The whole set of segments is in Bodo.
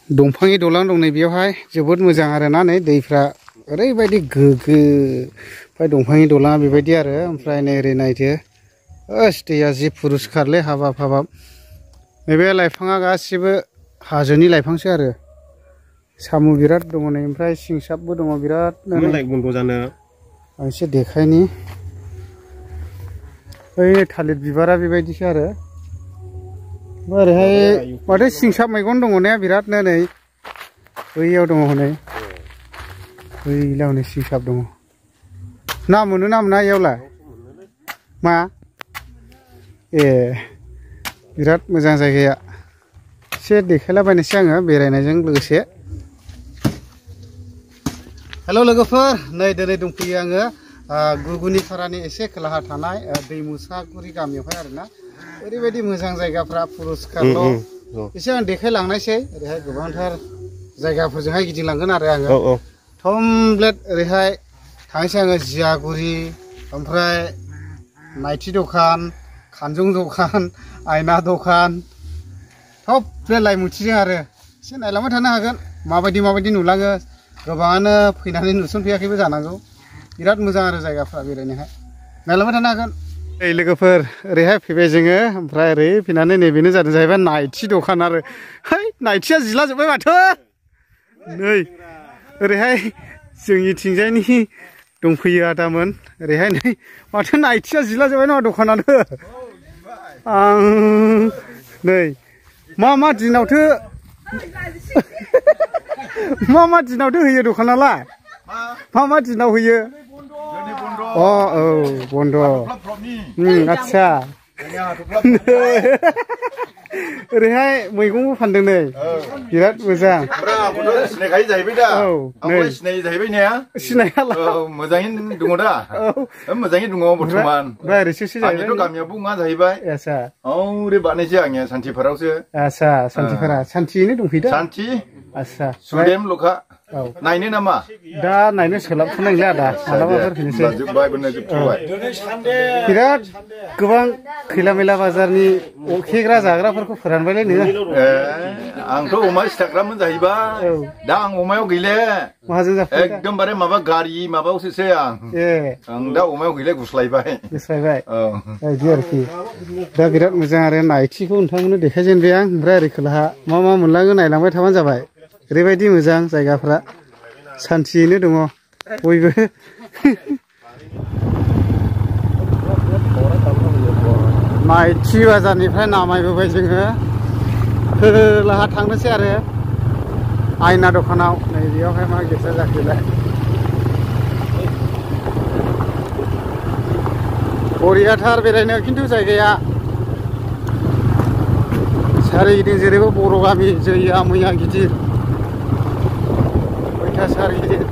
दंफांनि दलां दं नै बेयावहाय जोबोद मोजां आरोना नै दैफ्रा ओरैबायदि गोग्गो ओमफ्राय दंफांनि दलाङा बेबायदि आरो ओमफ्राय नै ओरै नायदो ओस दैया जि पुरुस्कारलै हाबाब हाबाब नैबे लाइफाङा गासिबो हाजोनि लाइफांसो आरो साम' बिराद दङ नै ओमफ्राय सिंसाबबो दङ बिराद बन्द जानो आं एसे देखायनि ओइ थालिर बिबारा बेबायदिसो आरो ओरैहाय माथो सिंसाब मैगं दङ ने बिरादनो नै बैयाव दङ हनै बैलाव नै सिंसाब दङ ना मोनो ना मोना इयावलाय मा ए बिराद मोजां जायगाया एसे देखायलाबायनोसै आङो बेरायनायजों लोगोसे हेल' लोगोफोर नै दिनै दंफैयो आङो गुगुनि फारानि एसे खोलाहा थानाय दैमुसागुरि गामियावहाय आरोना ओरैबायदि मोजां जायगाफ्रा पुरुस्कारल' एसे आं देखायलांनायसै ओरैहाय गोबांथार जायगाफोरजोंहाय गिदिंलांगोन आरो आङो कमप्लिट ओरैहाय थांनोसै आङो जियागुरि ओमफ्राय नायथि दखान खानजं दखान आयना दखान सब बे लाइमुथिजों आरो एसे नायलांबाय थानो हागोन माबायदि नुलाङो गोबाङानो फैनानै नुसनफैयाखैबो जानांगौ बिराद मोजां आरो जायगाफ्रा बेरायनोहाय नायलांबाय थानो हागोन ओइ लोगोफोर ओरैहाय फैबाय जोङो ओमफ्राय ओरै फैनानै नैबेनो जादों जाहैबाय नायथि दखान आरो है नायथिया जिला जोब्बाय माथो नै ओरैहाय जोंनिथिंजायनि दंफैयो आदामोन ओरैहाय नै माथो नायथिया जिला जोब्बाय नङा दखानानो आं नै मा दिनावथो मा दिनावथो होयो दखानालाय मा दिनाव होयो अ औ बन्द' आच्छा ओरैहाय मैगंबो फानदों नै बिराद मोजां सिनायखायो जाहैबाय दा औ नै सिनाय जाहैबाय ने सिनायाला मोजाङैनो दङ दा मोजाङै दङ बर्थमान ओरैसो आंनिथ' गामियाव बुङा जाहैबाय आच्छा औरै बानायसै आंनिया सान्थिफारावसो आच्छा सान्थिफारा सान्थियैनो दंफैयो सान्थि आच्छा सुदेम लखा औ नायनो नामा दा नायनो सोलाबथ'नायला दा मालाबाफोर फैनोसै बिराद गोबां खैला मैला बाजारनि अखेग्रा जाग्राफोरखौ फोरानबायलै नोङो आंथ' अमा सिथारग्रामोन जाहैबाय दा आं अमायाव गैले माहाजोन जाफैबाय एकदमबारे माबा गारि माबायावसोसै आं दा अमायाव गैले गुस्लायबाय बिदि आरोखि दा बिराद मोजां आरो नायथिखौ नोंथांमोननो देखायजेनबाय आं ओमफ्राय ओरै खोलाहा मा मोनलाङो नायलांबाय थाबानो जाबाय ओरैबायदि मोजां जायगाफ्रा सान्थियैनो दङ बयबो नायथि बाजारनिफ्राय नामायबोबाय जोङो खोलाहा थांनोसै आरो आयना दखानाव नै बेयावहाय मा गिर्जा जाखोलाय बरियाथार बेरायनो खिन्थु जायगाया सारिगिदिं जेरैबो बर' गामि जैया मैया गिदिर अयथासार गिदिर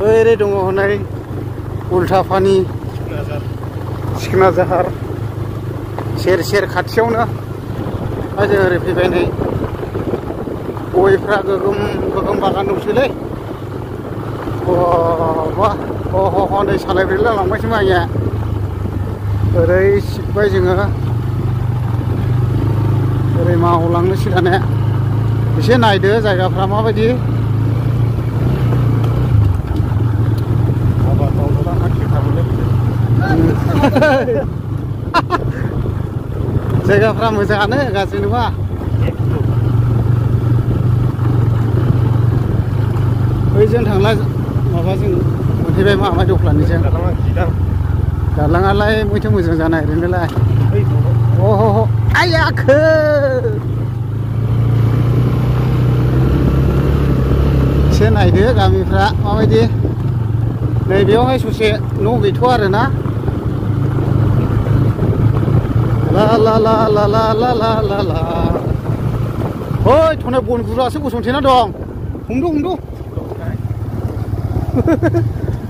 ओरै दङ हनै उल्थापानि सिखोना जाहार सेर खाथियावनो जों ओरै फैबाय नै गयफ्रा गोगोम बागान दंसैलै नै सालायब्रेला लांबायसो आंनिया ओरै सिबबाय जोङो ओरै मावलांनोसै दाने एसे नायदो जायगाफ्रा माबायदि जायगाफ्रा मोजाङानो गाज्रि नङा बैजों थांला माबाजों मोनहैबाय माबाय दख्लानिजों दालाङालाय बयथ' मोजां जानाय ओरैनोलाय अह आयाखो एसे नायदो गामिफ्रा माबायदि नैबेयावहाय ससे न' गैथ'आ आरोना ला ला ला ला ला ला ला ला ला ओइ थने बन गुरासो गसंथेना दं हमद'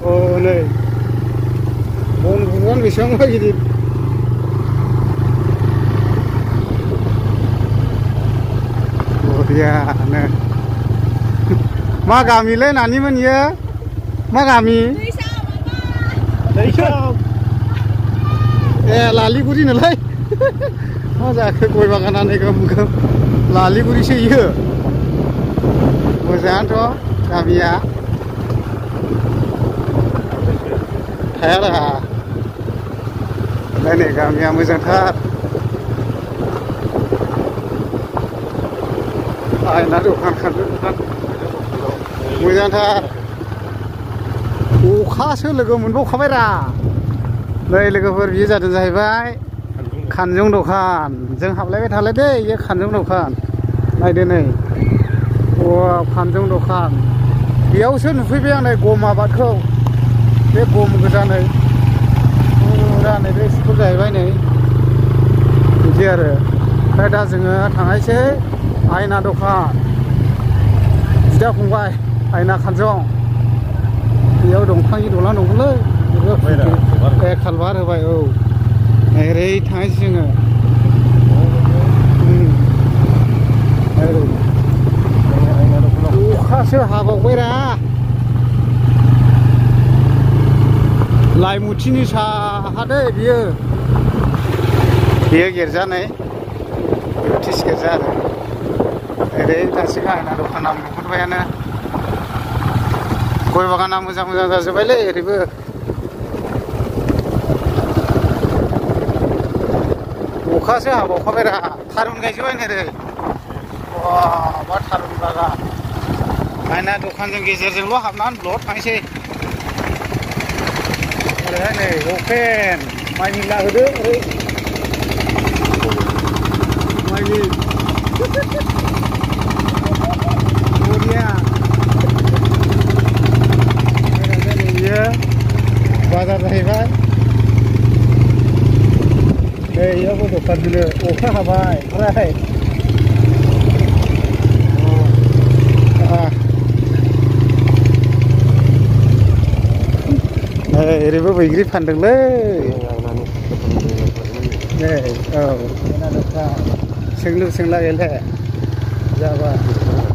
अ नै बन गुरुआनो बेसेबांबा गिदिर बरियानो मा गामिलै नानिमोन इयो मा गामि ए लालिगुरि नोलाय मा जाखो गय बागानानो गोम लालिगुरिसो इयो मोजाङानोथ' गामिया थाया राहा नै गामिया मोजांथार आयना दखान खानजं दखान मोजांथार अखासो लोगो मोनबावखाबायरा नै लोगोफोर बियो जादों जाहैबाय खानजं दखान जों हाबलायबाय थालाय दे इयो खानजं दखान नायदो नै खानजं दखान बेयावसो नुफैबाय आं नै गम आबादखौ बे गम गोजा नै फुरा नै बे स्कुल जाहैबाय नै बिदि आरो ओमफ्राय दा जोङो थांनायसै आयना दखान बिदा फंबाय आयना खानजं बेयाव दंफांनि दलां दंलै खालबार होबाय औ ओरै थांनायसै जोङो अखासो हाबावबायरा लाइमुथिनि साहा दै बियो गिर्जानै ब्रिटिश गिर्जा आरो ओरै दासिम आयना दखाना नुहुरबायानो गय बागाना मोजां मोजां जाजोब्बायलै ओरैबो अखासो हाबावखाबायरा थारुन गायजोब्बाय नै ओरै बा थारुन बागान आयना दखानजों गेजेरजोंल' हाबनानै ब्लद थांसै ओरैहाय नै अपेन माइनि लाहोदो ओरै माइनि बरिया बियो बाजार जाहैबाय नै इयावबो दखान बिलो अखा हाबाय ओमफ्राय ओरैबो बैग्रि फानदोंलै नै औ सोंलु सोंला गेले जाबाय